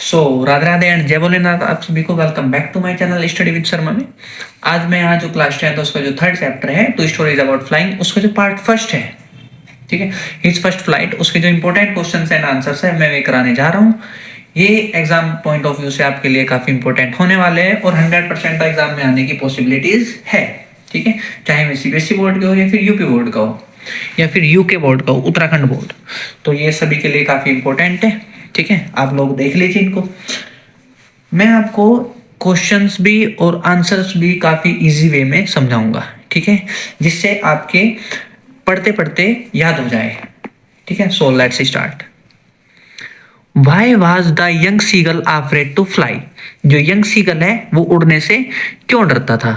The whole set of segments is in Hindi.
राधे राधे एंड जय भोलेनाथ। आप सभी को welcome back to my channel study with Sharma में। आज मैं यहाँ जो क्लास 10 उसका जो थर्ड चैप्टर है टू स्टोरीज अबाउट फ्लाइंग, उसका जो पार्ट फर्स्ट है, ठीक है, हिज फर्स्ट फ्लाइट, उसके जो इंपॉर्टेंट क्वेश्चंस एंड आंसर्स है मैं वे कराने जा रहा हूँ। ये एग्जाम पॉइंट ऑफ व्यू से आपके लिए काफी इंपॉर्टेंट होने वाले हैं और 100% एग्जाम में आने की पॉसिबिलिटीज है, ठीक है, चाहे वो सीबीएसई बोर्ड का हो या फिर यूपी बोर्ड का हो या फिर यूके बोर्ड का हो, उत्तराखंड बोर्ड, तो ये सभी के लिए काफी इंपॉर्टेंट है, ठीक है। आप लोग देख लीजिए इनको। मैं आपको क्वेश्चंस भी और आंसर्स भी काफी इजी वे में समझाऊंगा, ठीक है, जिससे आपके पढ़ते पढ़ते याद हो जाए, ठीक है। So let's start. Why was the young seagull afraid to fly? जो यंग सीगल है वो उड़ने से क्यों डरता था?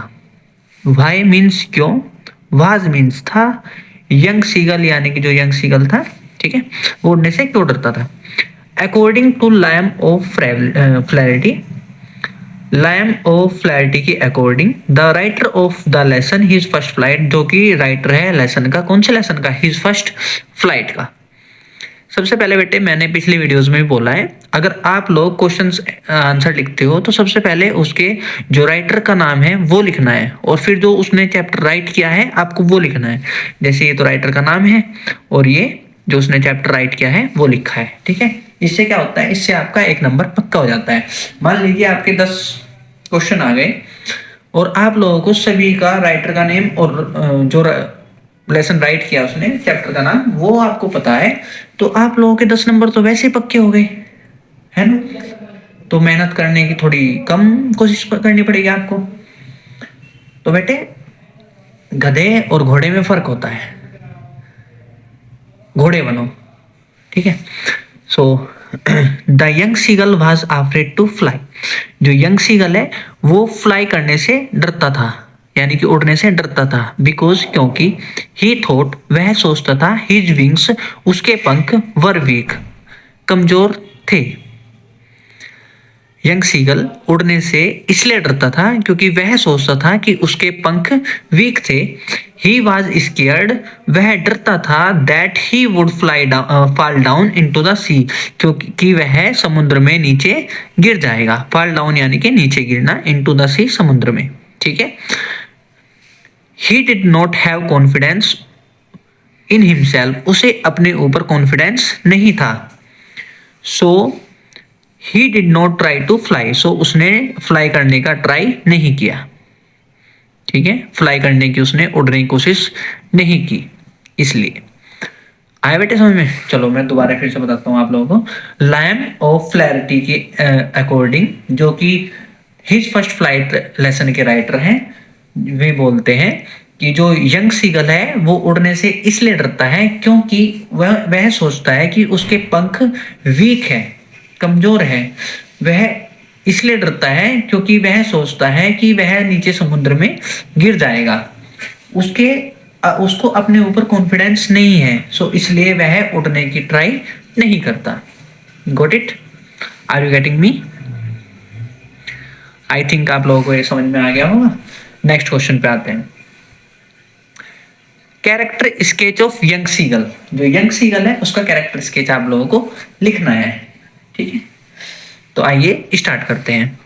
Why मीन्स क्यों, was मीन्स था, यंग सीगल यानी कि जो यंग सीगल था, ठीक है, वो उड़ने से क्यों डरता था। According to Liam O'Flaherty, Liam O'Flaherty की according the writer of the lesson his first flight, जो कि राइटर है लेसन का, कौन से लेसन का, हिज फर्स्ट फ्लाइट का। सबसे पहले बेटे मैंने पिछली वीडियोस में भी बोला है, अगर आप लोग क्वेश्चंस आंसर लिखते हो तो सबसे पहले उसके जो राइटर का नाम है वो लिखना है और फिर जो उसने चैप्टर राइट किया है आपको वो लिखना है। जैसे ये तो राइटर का नाम है और ये जो उसने चैप्टर राइट किया है वो लिखा है, ठीक है। इससे क्या होता है, इससे आपका एक नंबर पक्का हो जाता है। मान लीजिए आपके 10 क्वेश्चन आ गए और आप लोगों को सभी का राइटर का नेम और जो लेसन राइट किया उसने, चैप्टर का नाम, वो आपको पता है, तो आप लोगों के 10 नंबर तो वैसे पक्के हो गए, है ना। तो मेहनत करने की थोड़ी कम कोशिश करनी पड़ेगी आपको। तो बेटे गधे और घोड़े में फर्क होता है, घोड़े बनो, ठीक है। So the young seagull was afraid to fly, जो यंग सीगल है वो फ्लाई करने से डरता था, यानी कि उड़ने से डरता था। बिकॉज क्योंकि ही थॉट, वह सोचता था, हिज विंग्स, उसके पंख, वर वीक, कमजोर थे। यंग सीगल उड़ने से इसलिए डरता था क्योंकि वह सोचता था कि उसके पंख वीक थे। ही वॉज स्केयर्ड, वह डरता था, that he would fall down into the sea, क्योंकि वह समुद्र में नीचे गिर जाएगा। फॉल डाउन यानी कि नीचे गिरना, इनटू द सी समुद्र में, ठीक है। He did not have confidence in himself, उसे अपने ऊपर कॉन्फिडेंस नहीं था। So he did not try to fly, so उसने फ्लाई करने का ट्राई नहीं किया, ठीक है, फ्लाई करने की उसने उड़ने की कोशिश नहीं की। इसलिए आए बेटे समझ में। चलो मैं दोबारा फिर से बताता हूँ आप लोगों को। लायम ऑफ फ्लैरिटी के अकॉर्डिंग, जो कि हिज फर्स्ट फ्लाइट लेसन के राइटर हैं, वे बोलते हैं कि जो यंग सीगल है वो उड़ने से इसलिए डरता है क्योंकि वह सोचता है कि उसके पंख वीक है, कमजोर है। वह इसलिए डरता है क्योंकि वह सोचता है कि वह नीचे समुद्र में गिर जाएगा। उसको अपने ऊपर कॉन्फिडेंस नहीं है, सो इसलिए वह उड़ने की ट्राई नहीं करता। Got it? Are you getting me? I think आप लोगों को ये समझ में आ गया होगा। नेक्स्ट क्वेश्चन पे आते हैं। Character sketch of young seagull, जो यंग सीगल है उसका कैरेक्टर स्केच आप लोगों को लिखना है, ठीक है। तो आइए स्टार्ट करते हैं।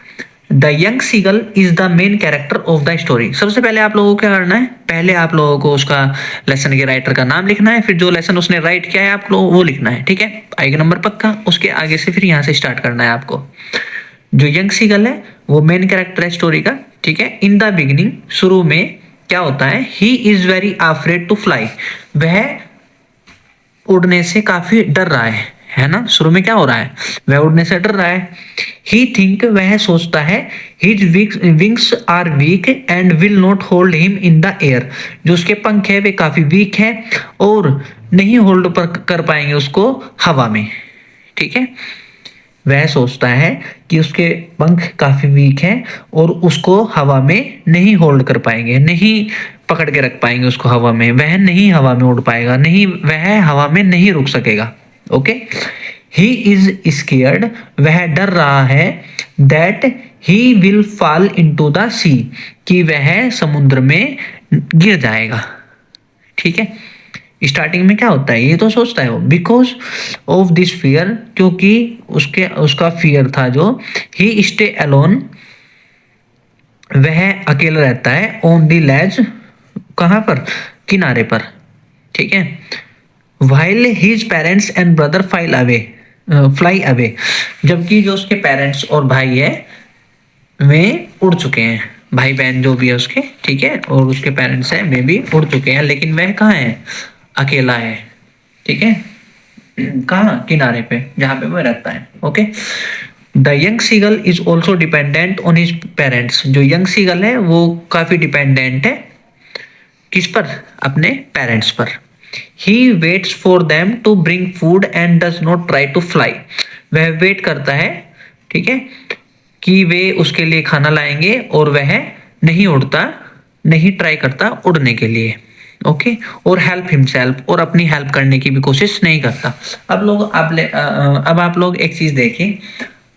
The young seagull is the main character of the story. सबसे पहले आप लोगों को क्या करना है, पहले आप लोगों को उसका लेसन के राइटर का नाम लिखना है, फिर जो लेसन उसने राइट किया है आप लोगों वो लिखना है, ठीक है। आएगा नंबर पक्का। उसके आगे से फिर यहाँ से स्टार्ट करना है आपको। जो यंग सीगल है वो मेन कैरेक्टर है स्टोरी का, ठीक है। इन द बिगिनिंग, शुरू में क्या होता है, he is very afraid to fly, वह उड़ने से काफी डर रहा है ना। शुरू में क्या हो रहा है, वह उड़ने से डर रहा है। ही थिंक, वह सोचता है, his wings are weak and will not hold him in the air, जो उसके पंख है वे काफी वीक है और नहीं होल्ड कर पाएंगे उसको हवा में, ठीक है। वह सोचता है कि उसके पंख काफी वीक हैं और उसको हवा में नहीं होल्ड कर पाएंगे, नहीं पकड़ के रख पाएंगे उसको हवा में, वह नहीं हवा में उड़ पाएगा, नहीं, वह हवा में नहीं रुक सकेगा। ओके, ही इज स्केयर्ड, वह डर रहा है, that he will fall into the sea, कि वह समुद्र में गिर जाएगा, ठीक है। स्टार्टिंग में क्या होता है, ये तो सोचता है वो, बिकॉज ऑफ दिस फियर, क्योंकि उसका फियर था जो, ही स्टे अलोन, वह अकेला रहता है, ऑन दी लेज, कहाँ पर, किनारे पर, ठीक है, while his parents and brother fly away, जबकि जो उसके पेरेंट्स और भाई है वे उड़ चुके हैं, भाई बहन जो भी है उसके, ठीक है, और उसके पेरेंट्स हैं वे भी उड़ चुके हैं, लेकिन वह कहाँ है, अकेला है, ठीक है, कहाँ, किनारे पे, जहाँ पे वह रहता है। Okay, the young seagull is also dependent on his parents, जो यंग सीगल है वो काफी डिपेंडेंट है किस पर, अपने पेरेंट्स पर। He waits for them to bring food and does not try to fly, वह वेट करता है, ठीक है, कि वे उसके लिए खाना लाएंगे, और वह नहीं उड़ता, नहीं ट्राई करता उड़ने के लिए। ओके, और हेल्प हिमसेल्फ, और अपनी हेल्प करने की भी कोशिश नहीं करता। अब आप लोग एक चीज देखिए,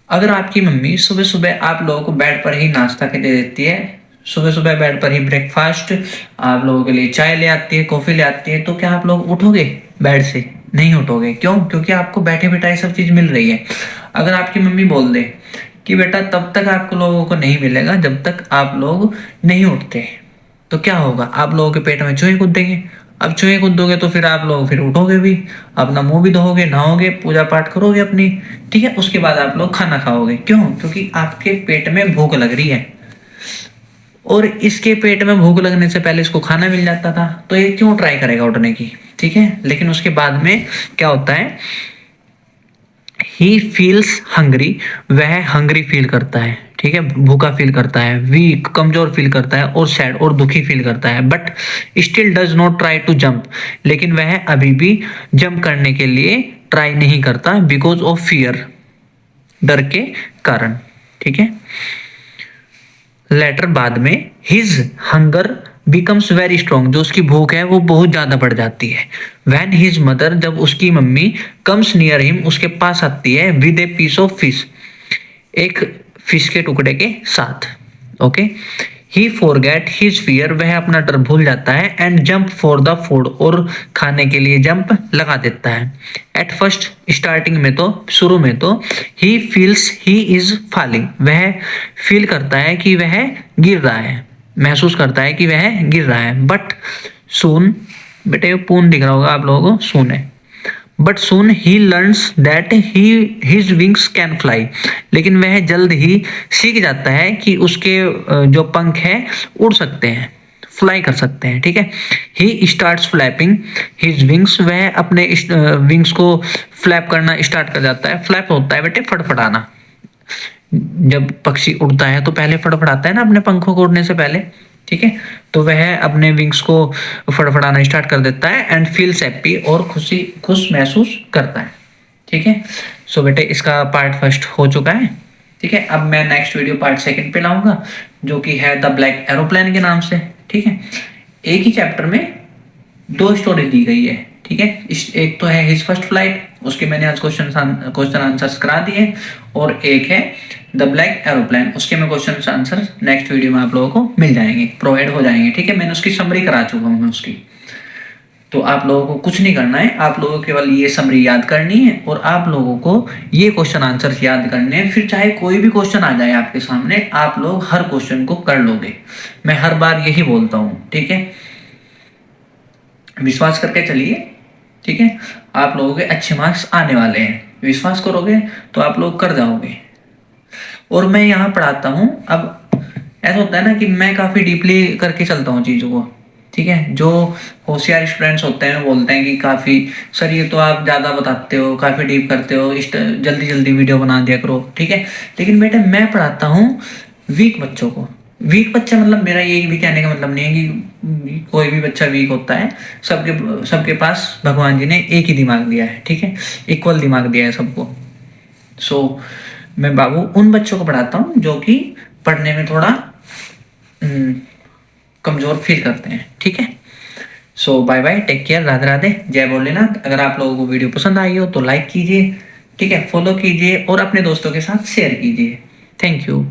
अगर आपकी मम्मी सुबह सुबह आप लोगों को बेड पर ही नाश्ता के दे देती है, सुबह सुबह बेड पर ही ब्रेकफास्ट, आप लोगों के लिए चाय ले आती है, कॉफी ले आती है, तो क्या आप लोग उठोगे बेड से, नहीं उठोगे, क्यों, क्योंकि आपको बैठे बैठाए सब चीज मिल रही है। अगर आपकी मम्मी बोल दे कि बेटा तब तक आपको लोगों को नहीं मिलेगा जब तक आप लोग नहीं उठते, तो क्या होगा, आप लोगों के पेट में चूहे कूदेंगे, अब चूहे कूदोगे तो फिर आप लोग फिर उठोगे भी, अपना मुंह भी धोओगे, नहाओगे, पूजा पाठ करोगे अपनी, ठीक है, उसके बाद आप लोग खाना खाओगे, क्यों, क्योंकि आपके पेट में भूख लग रही है, और इसके पेट में भूख लगने से पहले इसको खाना मिल जाता था, तो ये क्यों ट्राई करेगा उठने की, ठीक है। लेकिन उसके बाद में क्या होता है, ही फील्स हंग्री, वह हंग्री फील करता है, ठीक है, भूखा फील करता है, वीक कमजोर फील करता है, और सैड और दुखी फील करता है, but still does not try to jump, लेकिन वह अभी भी जंप करने के लिए ट्राई नहीं करता, बिकॉज ऑफ फियर, डर के कारण, ठीक है। लेटर बाद में, his hunger becomes very strong, जो उसकी भूख है वो बहुत ज्यादा बढ़ जाती है। वैन हिज मदर, जब उसकी मम्मी कम्स नियर हिम, उसके पास आती है, with a piece of fish, एक फिश के टुकड़े के साथ। Okay, he forget his fear, वह अपना डर भूल जाता है, and jump for the food, और खाने के लिए जंप लगा देता है। एट फर्स्ट, स्टार्टिंग में तो, शुरू में तो, he feels he is falling, वह फील करता है कि वह गिर रहा है, महसूस करता है कि वह गिर रहा है, बट सून, बेटे पून दिख रहा होगा आप लोगों को, सून है, but soon he learns that he his wings can fly, लेकिन वह जल्द ही सीख जाता है कि उसके जो पंख हैं उड़ सकते हैं, फ्लाई कर सकते हैं, ठीक है। He starts flapping his wings, वह अपने विंग्स को फ्लैप करना स्टार्ट कर जाता है। फ्लैप होता है बेटे फड़फड़ाना, जब पक्षी उड़ता है तो पहले फड़फड़ाता है ना अपने पंखों को उड़ने से पहले, ठीक है, तो वह अपने विंग्स को फड़फड़ाना स्टार्ट कर देता है, एंड फील्स हैप्पी, और खुश महसूस करता है, ठीक है। सो बेटे इसका पार्ट फर्स्ट हो चुका है, ठीक है। अब मैं नेक्स्ट वीडियो पार्ट सेकंड पे लाऊंगा, जो कि है द ब्लैक एरोप्लेन के नाम से, ठीक है। एक ही चैप्टर में दो स्टोरी दी गई है, ठीक है। एक तो है हिज फर्स्ट फ्लाइट, उसके मैंने आज क्वेश्चन आंसर्स करा दिए, और एक है द ब्लैक एरोप्लेन, उसके मैं क्वेश्चन आंसर नेक्स्ट वीडियो में आप लोगों को मिल जाएंगे, प्रोवाइड हो जाएंगे, ठीक है। मैंने उसकी समरी करा चुका हूँ मैं उसकी, तो आप लोगों को कुछ नहीं करना है, आप लोगों को केवल ये समरी याद करनी है, और आप लोगों को ये क्वेश्चन आंसर याद करने हैं। फिर चाहे कोई भी क्वेश्चन आ जाए आपके सामने, आप लोग हर क्वेश्चन को कर लोगे, मैं हर बार यही बोलता हूँ, ठीक है। विश्वास करके चलिए, ठीक है, आप लोगों के अच्छे मार्क्स आने वाले हैं, विश्वास करोगे तो आप लोग कर जाओगे। और मैं यहाँ पढ़ाता हूँ, अब ऐसा होता है ना कि मैं काफ़ी डीपली करके चलता हूँ चीज़ों को, ठीक है। जो होशियार स्टूडेंट्स होते हैं बोलते हैं कि काफ़ी सर ये तो आप ज़्यादा बताते हो, काफ़ी डीप करते हो, जल्दी जल्दी वीडियो बना दिया करो, ठीक है। लेकिन बेटा मैं पढ़ाता हूँ वीक बच्चों को, वीक बच्चा मतलब मेरा ये भी कहने का मतलब नहीं है कि कोई भी बच्चा वीक होता है, सबके पास भगवान जी ने एक ही दिमाग दिया है, ठीक है, इक्वल दिमाग दिया है सबको। सो मैं बाबू उन बच्चों को पढ़ाता हूँ जो कि पढ़ने में थोड़ा कमजोर फील करते हैं, ठीक है। So bye bye, take care, Radhe Radhe, जय भोलेनाथ। अगर आप लोगों को वीडियो पसंद आई हो तो लाइक कीजिए, ठीक है, फॉलो कीजिए, और अपने दोस्तों के साथ शेयर कीजिए। Thank you.